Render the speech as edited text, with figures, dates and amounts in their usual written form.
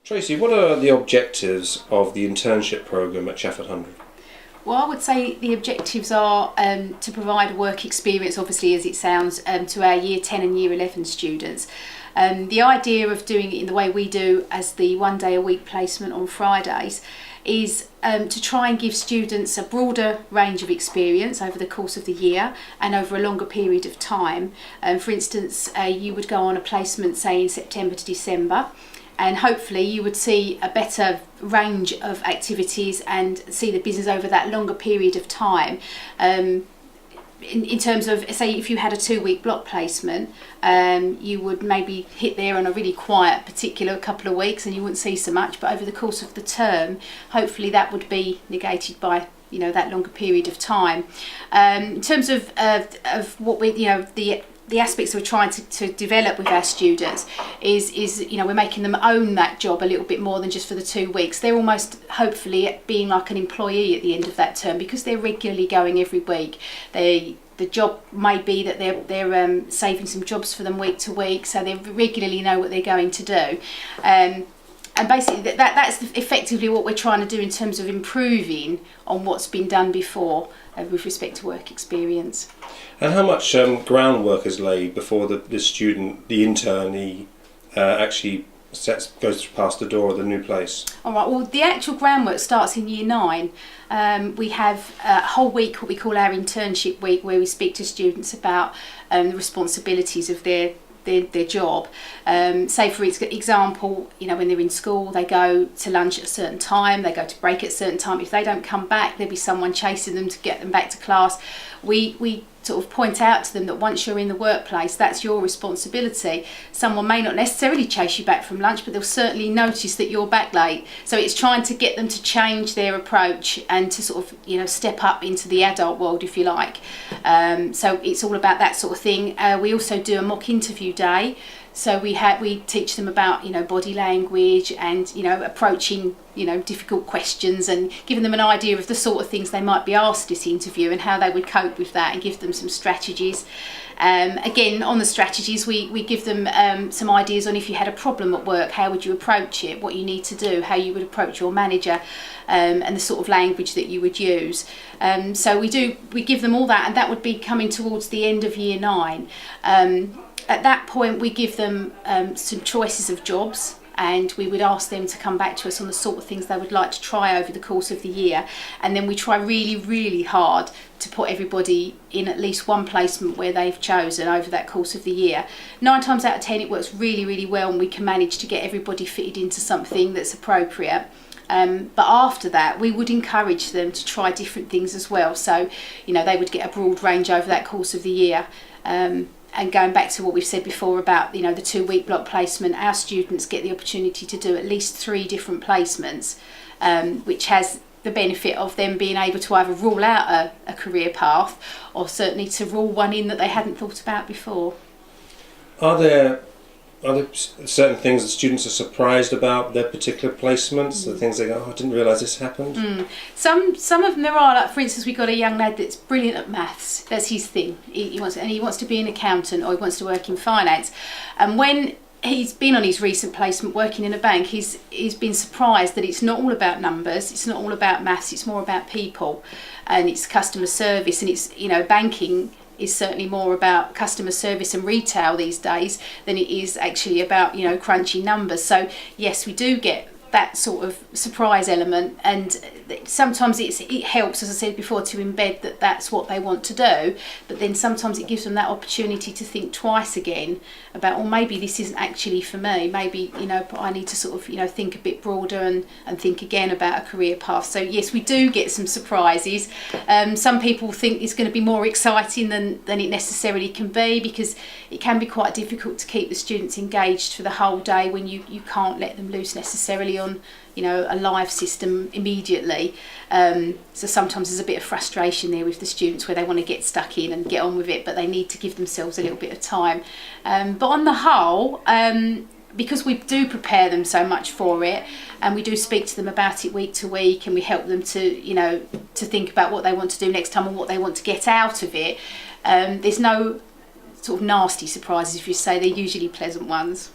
Tracey, what are the objectives of the internship programme at Chafford Hundred? Well, I would say the objectives are to provide a work experience, obviously as it sounds, to our Year 10 and Year 11 students. The idea of doing it in the way we do as the 1 day a week placement on Fridays is to try and give students a broader range of experience over the course of the year and over a longer period of time. For instance, you would go on a placement, say in September to December, and hopefully you would see a better range of activities and see the business over that longer period of time. In terms of, say, if you had a 2-week block placement, you would maybe hit there on a really quiet particular couple of weeks and you wouldn't see so much, but over the course of the term, hopefully that would be negated by that longer period of time. In terms of what we, the aspects we're trying to develop with our students is we're making them own that job a little bit more than just for the 2 weeks. They're almost hopefully being like an employee at the end of that term because they're regularly going every week. The job may be that they're saving some jobs for them week to week, so they regularly know what they're going to do. And basically that's effectively what we're trying to do in terms of improving on what's been done before with respect to work experience. And how much groundwork is laid before the student, the internee, actually goes past the door of the new place? All right, well, the actual groundwork starts in Year 9. We have a whole week, what we call our internship week, where we speak to students about the responsibilities of their job. Say for example, when they're in school, they go to lunch at a certain time, they go to break at a certain time. If they don't come back, there'll be someone chasing them to get them back to class. We sort of point out to them that once you're in the workplace, that's your responsibility. Someone may not necessarily chase you back from lunch, but they'll certainly notice that you're back late. So it's trying to get them to change their approach and to sort of step up into the adult world, if you like. So it's all about that sort of thing. We also do a mock interview day. So we teach them about body language and approaching difficult questions and giving them an idea of the sort of things they might be asked this interview and how they would cope with that, and give them some strategies. Again, on the strategies, we give them some ideas on if you had a problem at work, how would you approach it, what you need to do, how you would approach your manager, and the sort of language that you would use. So we give them all that, and that would be coming towards the end of Year 9. At that point, we give them some choices of jobs, and we would ask them to come back to us on the sort of things they would like to try over the course of the year. And then we try really, really hard to put everybody in at least one placement where they've chosen over that course of the year. 9 times out of 10, it works really, really well, and we can manage to get everybody fitted into something that's appropriate. But after that, we would encourage them to try different things as well. So, they would get a broad range over that course of the year. And going back to what we've said before about the 2-week block placement, our students get the opportunity to do at least 3 different placements, which has the benefit of them being able to either rule out a career path or certainly to rule one in that they hadn't thought about before. Are there certain things that students are surprised about their particular placements? The things they go, I didn't realise this happened. Some of them there are. Like, for instance, we've got a young lad that's brilliant at maths. That's his thing. He wants to be an accountant, or he wants to work in finance. And when he's been on his recent placement working in a bank, he's been surprised that it's not all about numbers, it's not all about maths, it's more about people, and it's customer service, and it's banking is certainly more about customer service and retail these days than it is actually about crunching numbers. So yes, we do get that sort of surprise element, and sometimes it helps, as I said before, to embed that that's what they want to do, but then sometimes it gives them that opportunity to think twice again about, maybe this isn't actually for me, maybe I need to sort of think a bit broader and think again about a career path. So yes, we do get some surprises. Some people think it's going to be more exciting than it necessarily can be, because it can be quite difficult to keep the students engaged for the whole day when you can't let them loose necessarily on a live system immediately. So sometimes there's a bit of frustration there with the students where they want to get stuck in and get on with it, but they need to give themselves a little bit of time. But on the whole, because we do prepare them so much for it, and we do speak to them about it week to week, and we help them to think about what they want to do next time and what they want to get out of it, there's no sort of nasty surprises, if you say. They're usually pleasant ones.